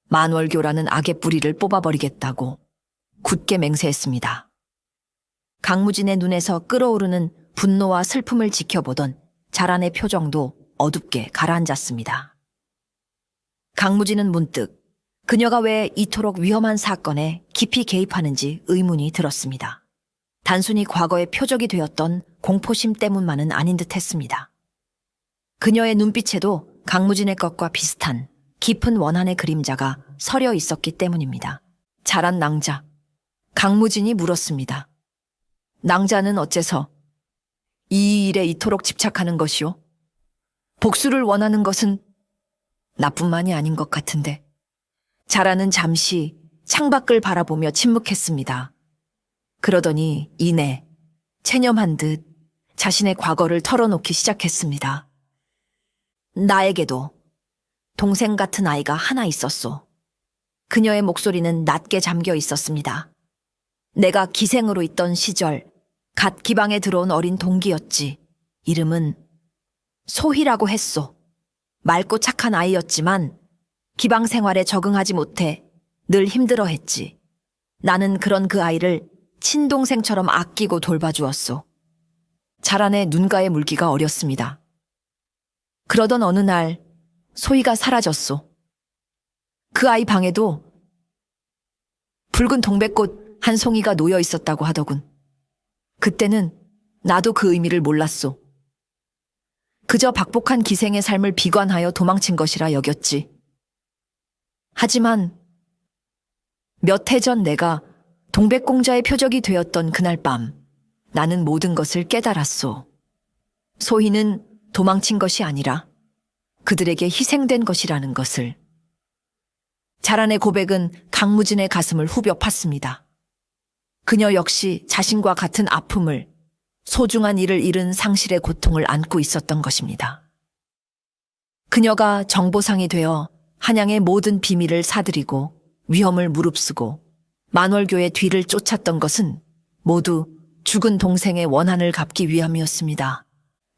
만월교라는 악의 뿌리를 뽑아버리겠다고 굳게 맹세했습니다. 강무진의 눈에서 끓어오르는 분노와 슬픔을 지켜보던 자란의 표정도 어둡게 가라앉았습니다. 강무진은 문득 그녀가 왜 이토록 위험한 사건에 깊이 개입하는지 의문이 들었습니다. 단순히 과거의 표적이 되었던 공포심 때문만은 아닌 듯 했습니다. 그녀의 눈빛에도 강무진의 것과 비슷한 깊은 원한의 그림자가 서려 있었기 때문입니다. 자란 낭자. 강무진이 물었습니다. 낭자는 어째서 이 일에 이토록 집착하는 것이오? 복수를 원하는 것은 나뿐만이 아닌 것 같은데. 자라는 잠시 창밖을 바라보며 침묵했습니다. 그러더니 이내 체념한 듯 자신의 과거를 털어놓기 시작했습니다. 나에게도 동생 같은 아이가 하나 있었소. 그녀의 목소리는 낮게 잠겨 있었습니다. 내가 기생으로 있던 시절 갓 기방에 들어온 어린 동기였지. 이름은 소희라고 했소. 맑고 착한 아이였지만 기방 생활에 적응하지 못해 늘 힘들어했지. 나는 그런 그 아이를 친동생처럼 아끼고 돌봐주었소. 자란의 눈가의 물기가 어렸습니다. 그러던 어느 날 소희가 사라졌소. 그 아이 방에도 붉은 동백꽃 한 송이가 놓여 있었다고 하더군. 그때는 나도 그 의미를 몰랐소. 그저 박복한 기생의 삶을 비관하여 도망친 것이라 여겼지. 하지만 몇 해 전 내가 동백공자의 표적이 되었던 그날 밤 나는 모든 것을 깨달았소. 소희는 도망친 것이 아니라 그들에게 희생된 것이라는 것을. 자란의 고백은 강무진의 가슴을 후벼 팠습니다. 그녀 역시 자신과 같은 아픔을, 소중한 일을 잃은 상실의 고통을 안고 있었던 것입니다. 그녀가 정보상이 되어 한양의 모든 비밀을 사들이고 위험을 무릅쓰고 만월교의 뒤를 쫓았던 것은 모두 죽은 동생의 원한을 갚기 위함이었습니다.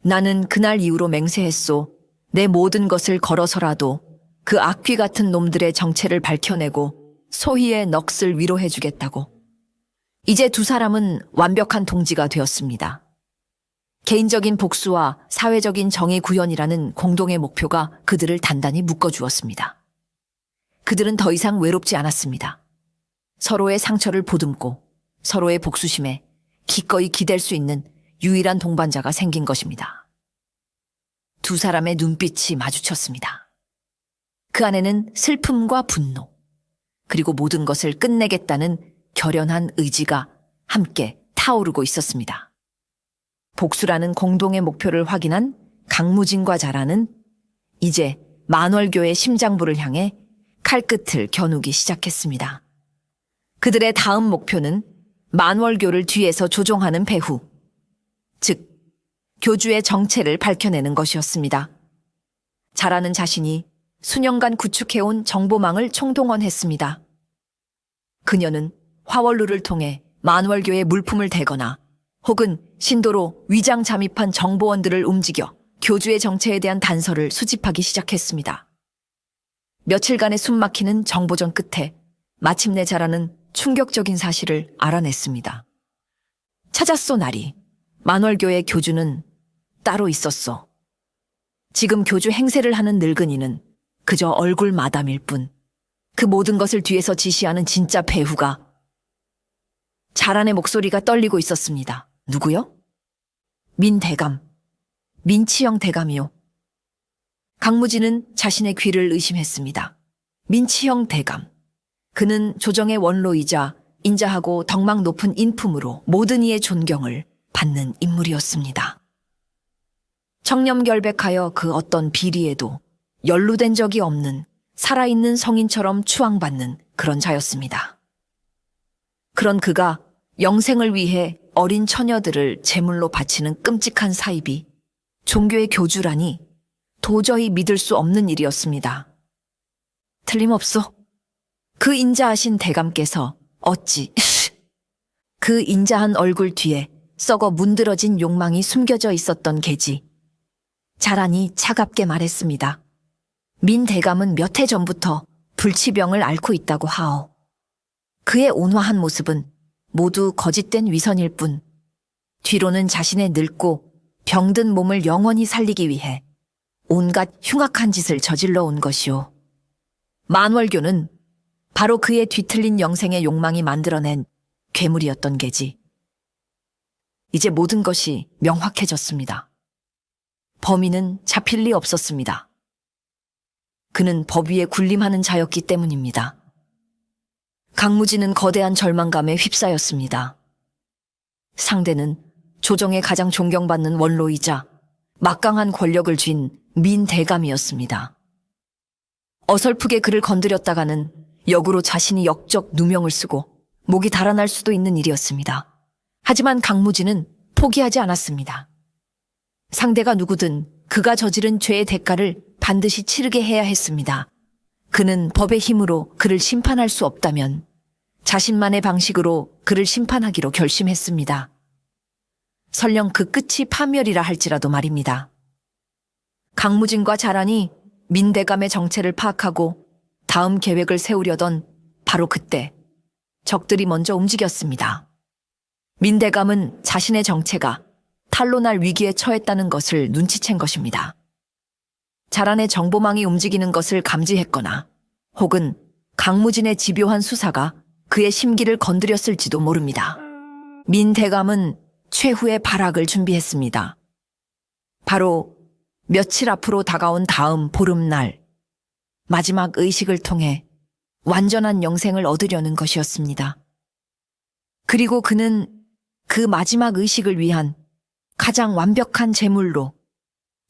나는 그날 이후로 맹세했소. 내 모든 것을 걸어서라도 그 악귀 같은 놈들의 정체를 밝혀내고 소희의 넋을 위로해주겠다고. 이제 두 사람은 완벽한 동지가 되었습니다. 개인적인 복수와 사회적인 정의 구현이라는 공동의 목표가 그들을 단단히 묶어주었습니다. 그들은 더 이상 외롭지 않았습니다. 서로의 상처를 보듬고 서로의 복수심에 기꺼이 기댈 수 있는 유일한 동반자가 생긴 것입니다. 두 사람의 눈빛이 마주쳤습니다. 그 안에는 슬픔과 분노, 그리고 모든 것을 끝내겠다는 결연한 의지가 함께 타오르고 있었습니다. 복수라는 공동의 목표를 확인한 강무진과 자라는 이제 만월교의 심장부를 향해 칼끝을 겨누기 시작했습니다. 그들의 다음 목표는 만월교를 뒤에서 조종하는 배후, 즉 교주의 정체를 밝혀내는 것이었습니다. 자라는 자신이 수년간 구축해온 정보망을 총동원했습니다. 그녀는 화원루를 통해 만월교의 물품을 대거나 혹은 신도로 위장 잠입한 정보원들을 움직여 교주의 정체에 대한 단서를 수집하기 시작했습니다. 며칠간의 숨막히는 정보전 끝에 마침내 자라는 충격적인 사실을 알아냈습니다. 찾았소, 나리. 만월교의 교주는 따로 있었소. 지금 교주 행세를 하는 늙은이는 그저 얼굴 마담일 뿐, 그 모든 것을 뒤에서 지시하는 진짜 배후가. 자란의 목소리가 떨리고 있었습니다. 누구요? 민대감. 민치형 대감이요. 강무진은 자신의 귀를 의심했습니다. 민치형 대감. 그는 조정의 원로이자 인자하고 덕망 높은 인품으로 모든 이의 존경을 받는 인물이었습니다. 청렴결백하여 그 어떤 비리에도 연루된 적이 없는 살아있는 성인처럼 추앙받는 그런 자였습니다. 그런 그가 영생을 위해 어린 처녀들을 제물로 바치는 끔찍한 사입이 종교의 교주라니 도저히 믿을 수 없는 일이었습니다. 틀림없소. 그 인자하신 대감께서 어찌 그 인자한 얼굴 뒤에 썩어 문드러진 욕망이 숨겨져 있었던 게지. 자란이 차갑게 말했습니다. 민 대감은 몇 해 전부터 불치병을 앓고 있다고 하오. 그의 온화한 모습은 모두 거짓된 위선일 뿐, 뒤로는 자신의 늙고 병든 몸을 영원히 살리기 위해 온갖 흉악한 짓을 저질러 온 것이오. 만월교는 바로 그의 뒤틀린 영생의 욕망이 만들어낸 괴물이었던 게지. 이제 모든 것이 명확해졌습니다. 범인은 잡힐 리 없었습니다. 그는 법 위에 군림하는 자였기 때문입니다. 강무진은 거대한 절망감에 휩싸였습니다. 상대는 조정의 가장 존경받는 원로이자 막강한 권력을 쥔 민대감이었습니다. 어설프게 그를 건드렸다가는 역으로 자신이 역적 누명을 쓰고 목이 달아날 수도 있는 일이었습니다. 하지만 강무진은 포기하지 않았습니다. 상대가 누구든 그가 저지른 죄의 대가를 반드시 치르게 해야 했습니다. 그는 법의 힘으로 그를 심판할 수 없다면 자신만의 방식으로 그를 심판하기로 결심했습니다. 설령 그 끝이 파멸이라 할지라도 말입니다. 강무진과 자란이 민대감의 정체를 파악하고 다음 계획을 세우려던 바로 그때 적들이 먼저 움직였습니다. 민대감은 자신의 정체가 탈로 날 위기에 처했다는 것을 눈치챈 것입니다. 자란의 정보망이 움직이는 것을 감지했거나 혹은 강무진의 집요한 수사가 그의 심기를 건드렸을지도 모릅니다. 민대감은 최후의 발악을 준비했습니다. 바로 며칠 앞으로 다가온 다음 보름날, 마지막 의식을 통해 완전한 영생을 얻으려는 것이었습니다. 그리고 그는 그 마지막 의식을 위한 가장 완벽한 제물로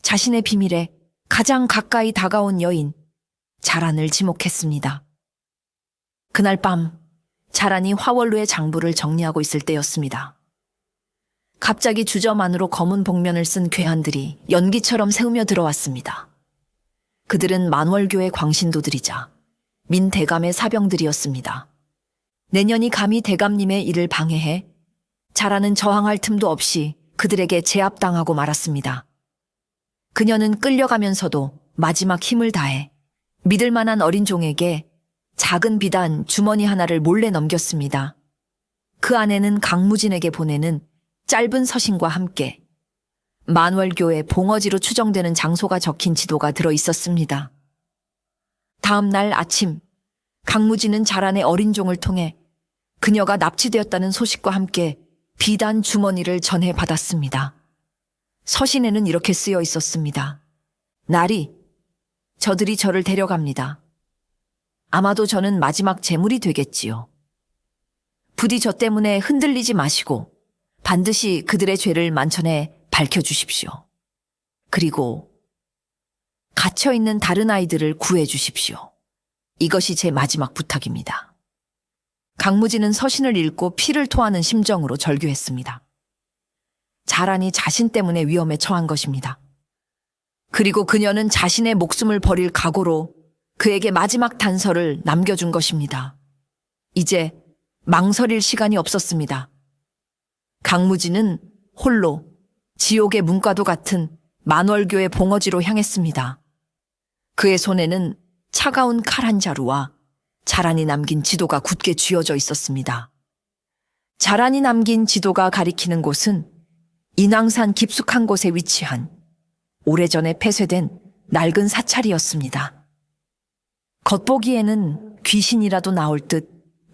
자신의 비밀에 가장 가까이 다가온 여인, 자란을 지목했습니다. 그날 밤, 자란이 화원루의 장부를 정리하고 있을 때였습니다. 갑자기 주점 안으로 검은 복면을 쓴 괴한들이 연기처럼 세우며 들어왔습니다. 그들은 만월교의 광신도들이자 민대감의 사병들이었습니다. 내년이 감히 대감님의 일을 방해해 자라는 저항할 틈도 없이 그들에게 제압당하고 말았습니다. 그녀는 끌려가면서도 마지막 힘을 다해 믿을 만한 어린 종에게 작은 비단 주머니 하나를 몰래 넘겼습니다. 그 안에는 강무진에게 보내는 짧은 서신과 함께 만월교의 봉어지로 추정되는 장소가 적힌 지도가 들어 있었습니다. 다음 날 아침, 강무진은 자란의 어린 종을 통해 그녀가 납치되었다는 소식과 함께 비단 주머니를 전해받았습니다. 서신에는 이렇게 쓰여 있었습니다. 날이, 저들이 저를 데려갑니다. 아마도 저는 마지막 재물이 되겠지요. 부디 저 때문에 흔들리지 마시고 반드시 그들의 죄를 만천에 밝혀주십시오. 그리고 갇혀있는 다른 아이들을 구해주십시오. 이것이 제 마지막 부탁입니다. 강무진은 서신을 읽고 피를 토하는 심정으로 절규했습니다. 자란이 자신 때문에 위험에 처한 것입니다. 그리고 그녀는 자신의 목숨을 버릴 각오로 그에게 마지막 단서를 남겨준 것입니다. 이제 망설일 시간이 없었습니다. 강무진은 홀로 지옥의 문과도 같은 만월교의 봉어지로 향했습니다. 그의 손에는 차가운 칼 한 자루와 자란이 남긴 지도가 굳게 쥐어져 있었습니다. 자란이 남긴 지도가 가리키는 곳은 인왕산 깊숙한 곳에 위치한 오래전에 폐쇄된 낡은 사찰이었습니다. 겉보기에는 귀신이라도 나올 듯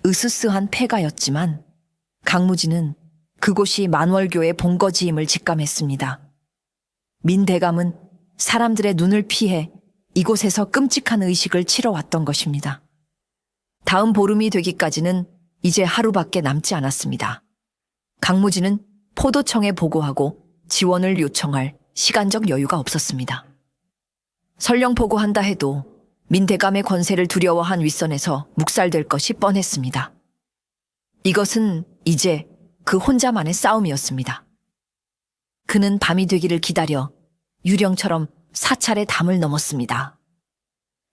으스스한 폐가였지만 강무진은 그곳이 만월교의 본거지임을 직감했습니다. 민대감은 사람들의 눈을 피해 이곳에서 끔찍한 의식을 치러왔던 것입니다. 다음 보름이 되기까지는 이제 하루밖에 남지 않았습니다. 강무진은 포도청에 보고하고 지원을 요청할 시간적 여유가 없었습니다. 설령 보고한다 해도 민대감의 권세를 두려워한 윗선에서 묵살될 것이 뻔했습니다. 이것은 이제 그 혼자만의 싸움이었습니다. 그는 밤이 되기를 기다려 유령처럼 사찰의 담을 넘었습니다.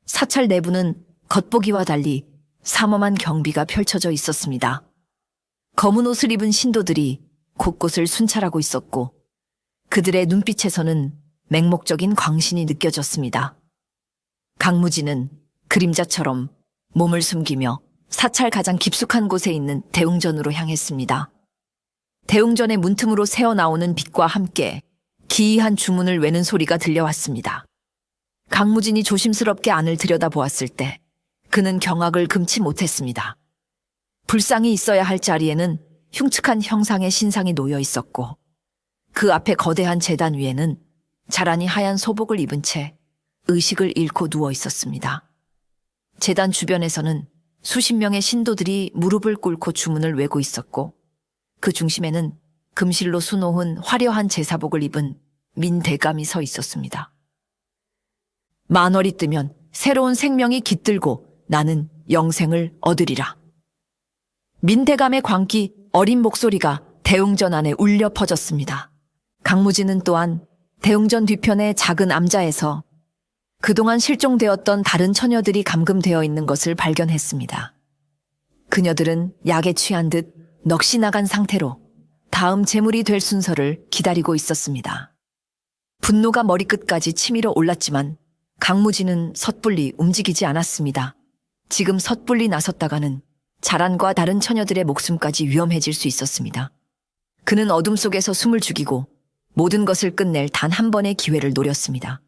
사찰 내부는 겉보기와 달리 삼엄한 경비가 펼쳐져 있었습니다. 검은 옷을 입은 신도들이 곳곳을 순찰하고 있었고 그들의 눈빛에서는 맹목적인 광신이 느껴졌습니다. 강무진은 그림자처럼 몸을 숨기며 사찰 가장 깊숙한 곳에 있는 대웅전으로 향했습니다. 대웅전의 문틈으로 새어나오는 빛과 함께 기이한 주문을 외는 소리가 들려왔습니다. 강무진이 조심스럽게 안을 들여다보았을 때 그는 경악을 금치 못했습니다. 불상이 있어야 할 자리에는 흉측한 형상의 신상이 놓여 있었고 그 앞에 거대한 제단 위에는 자란이 하얀 소복을 입은 채 의식을 잃고 누워 있었습니다. 제단 주변에서는 수십 명의 신도들이 무릎을 꿇고 주문을 외고 있었고 그 중심에는 금실로 수놓은 화려한 제사복을 입은 민대감이 서 있었습니다. 만월이 뜨면 새로운 생명이 깃들고 나는 영생을 얻으리라. 민대감의 광기 어린 목소리가 대웅전 안에 울려 퍼졌습니다. 강무진은 또한 대웅전 뒤편의 작은 암자에서 그동안 실종되었던 다른 처녀들이 감금되어 있는 것을 발견했습니다. 그녀들은 약에 취한 듯 넋이 나간 상태로 다음 제물이 될 순서를 기다리고 있었습니다. 분노가 머리끝까지 치밀어 올랐지만 강무진은 섣불리 움직이지 않았습니다. 지금 섣불리 나섰다가는 자란과 다른 처녀들의 목숨까지 위험해질 수 있었습니다. 그는 어둠 속에서 숨을 죽이고 모든 것을 끝낼 단 한 번의 기회를 노렸습니다.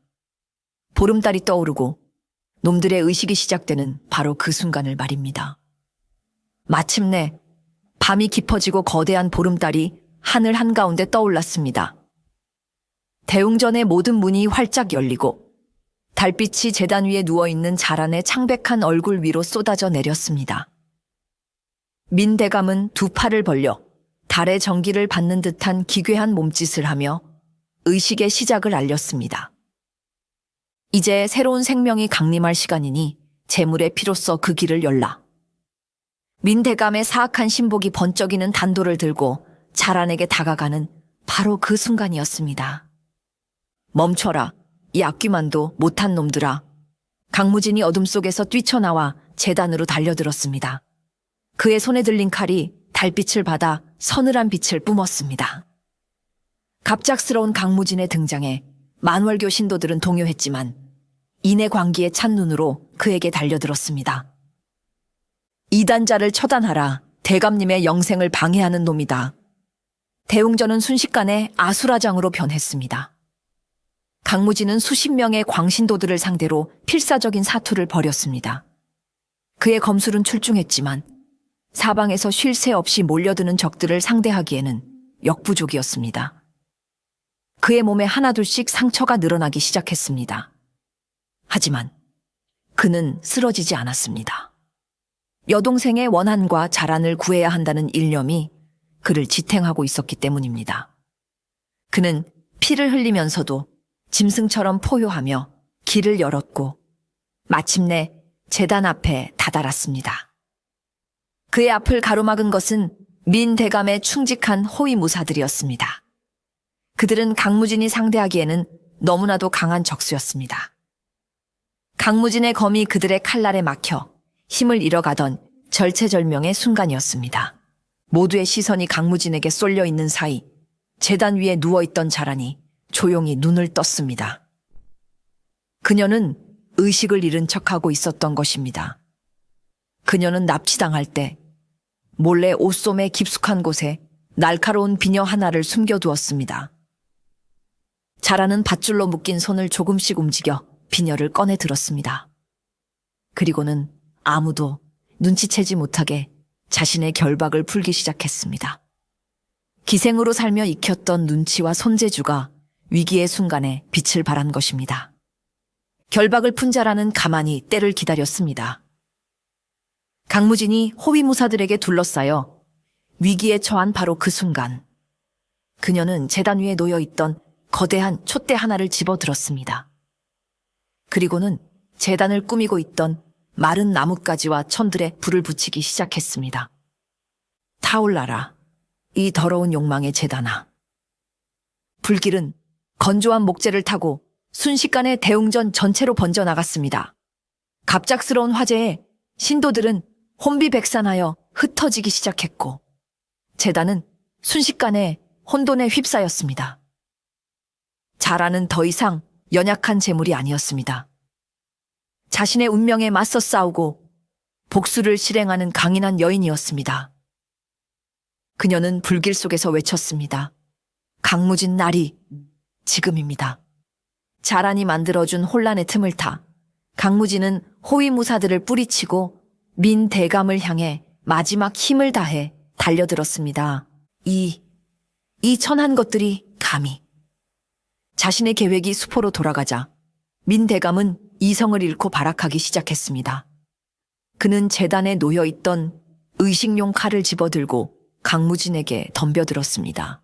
보름달이 떠오르고 놈들의 의식이 시작되는 바로 그 순간을 말입니다. 마침내 밤이 깊어지고 거대한 보름달이 하늘 한가운데 떠올랐습니다. 대웅전의 모든 문이 활짝 열리고 달빛이 제단 위에 누워있는 자란의 창백한 얼굴 위로 쏟아져 내렸습니다. 민대감은 두 팔을 벌려 달의 전기를 받는 듯한 기괴한 몸짓을 하며 의식의 시작을 알렸습니다. 이제 새로운 생명이 강림할 시간이니 재물의 피로써 그 길을 열라. 민대감의 사악한 신복이 번쩍이는 단도를 들고 자란에게 다가가는 바로 그 순간이었습니다. 멈춰라, 이 악귀만도 못한 놈들아. 강무진이 어둠 속에서 뛰쳐나와 제단으로 달려들었습니다. 그의 손에 들린 칼이 달빛을 받아 서늘한 빛을 뿜었습니다. 갑작스러운 강무진의 등장에 만월교 신도들은 동요했지만 인의 광기에 찬 눈으로 그에게 달려들었습니다. 이단자를 처단하라. 대감님의 영생을 방해하는 놈이다. 대웅전은 순식간에 아수라장으로 변했습니다. 강무진은 수십 명의 광신도들을 상대로 필사적인 사투를 벌였습니다. 그의 검술은 출중했지만 사방에서 쉴 새 없이 몰려드는 적들을 상대하기에는 역부족이었습니다. 그의 몸에 하나둘씩 상처가 늘어나기 시작했습니다. 하지만 그는 쓰러지지 않았습니다. 여동생의 원한과 자란을 구해야 한다는 일념이 그를 지탱하고 있었기 때문입니다. 그는 피를 흘리면서도 짐승처럼 포효하며 길을 열었고 마침내 제단 앞에 다다랐습니다. 그의 앞을 가로막은 것은 민대감의 충직한 호위무사들이었습니다. 그들은 강무진이 상대하기에는 너무나도 강한 적수였습니다. 강무진의 검이 그들의 칼날에 막혀 힘을 잃어가던 절체절명의 순간이었습니다. 모두의 시선이 강무진에게 쏠려 있는 사이 제단 위에 누워있던 자란이 조용히 눈을 떴습니다. 그녀는 의식을 잃은 척하고 있었던 것입니다. 그녀는 납치당할 때 몰래 옷솜의 깊숙한 곳에 날카로운 비녀 하나를 숨겨두었습니다. 자라는 밧줄로 묶인 손을 조금씩 움직여 비녀를 꺼내 들었습니다. 그리고는 아무도 눈치채지 못하게 자신의 결박을 풀기 시작했습니다. 기생으로 살며 익혔던 눈치와 손재주가 위기의 순간에 빛을 발한 것입니다. 결박을 푼 자라는 가만히 때를 기다렸습니다. 강무진이 호위무사들에게 둘러싸여 위기에 처한 바로 그 순간 그녀는 제단 위에 놓여있던 거대한 촛대 하나를 집어들었습니다. 그리고는 제단을 꾸미고 있던 마른 나뭇가지와 천들에 불을 붙이기 시작했습니다. 타올라라, 이 더러운 욕망의 제단아. 불길은 건조한 목재를 타고 순식간에 대웅전 전체로 번져나갔습니다. 갑작스러운 화재에 신도들은 혼비백산하여 흩어지기 시작했고 제단은 순식간에 혼돈에 휩싸였습니다. 자라는 더 이상 연약한 재물이 아니었습니다. 자신의 운명에 맞서 싸우고 복수를 실행하는 강인한 여인이었습니다. 그녀는 불길 속에서 외쳤습니다. 강무진 날이 지금입니다. 자란이 만들어준 혼란의 틈을 타 강무진은 호위무사들을 뿌리치고 민대감을 향해 마지막 힘을 다해 달려들었습니다. 이 천한 것들이 감히. 자신의 계획이 수포로 돌아가자 민대감은 이성을 잃고 발악하기 시작했습니다. 그는 제단에 놓여있던 의식용 칼을 집어들고 강무진에게 덤벼들었습니다.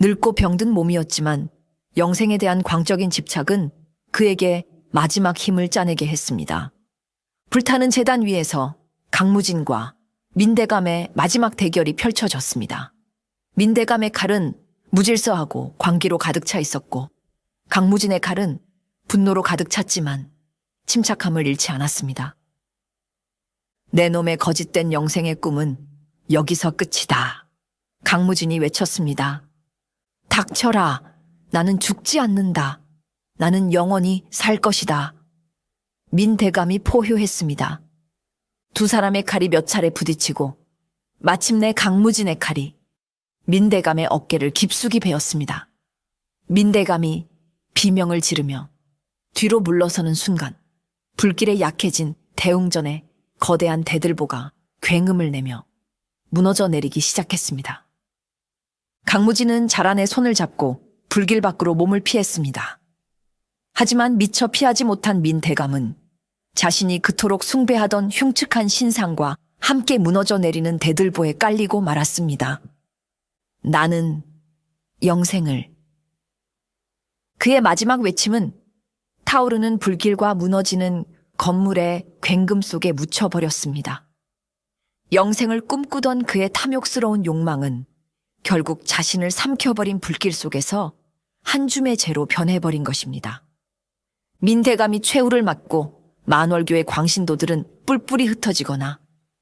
늙고 병든 몸이었지만 영생에 대한 광적인 집착은 그에게 마지막 힘을 짜내게 했습니다. 불타는 제단 위에서 강무진과 민대감의 마지막 대결이 펼쳐졌습니다. 민대감의 칼은 무질서하고 광기로 가득 차 있었고 강무진의 칼은 분노로 가득 찼지만 침착함을 잃지 않았습니다. 내 놈의 거짓된 영생의 꿈은 여기서 끝이다. 강무진이 외쳤습니다. 닥쳐라. 나는 죽지 않는다. 나는 영원히 살 것이다. 민대감이 포효했습니다. 두 사람의 칼이 몇 차례 부딪히고 마침내 강무진의 칼이 민대감의 어깨를 깊숙이 베었습니다. 민대감이 비명을 지르며 뒤로 물러서는 순간 불길에 약해진 대웅전의 거대한 대들보가 굉음을 내며 무너져 내리기 시작했습니다. 강무진은 자란의 손을 잡고 불길 밖으로 몸을 피했습니다. 하지만 미처 피하지 못한 민대감은 자신이 그토록 숭배하던 흉측한 신상과 함께 무너져 내리는 대들보에 깔리고 말았습니다. 나는 영생을. 그의 마지막 외침은 타오르는 불길과 무너지는 건물의 굉금 속에 묻혀버렸습니다. 영생을 꿈꾸던 그의 탐욕스러운 욕망은 결국 자신을 삼켜버린 불길 속에서 한 줌의 재로 변해버린 것입니다. 민대감이 최후를 맞고 만월교의 광신도들은 뿔뿔이 흩어지거나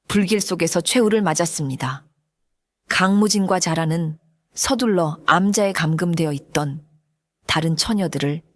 불길 속에서 최후를 맞았습니다. 강무진과 자라는 서둘러 암자에 감금되어 있던 다른 처녀들을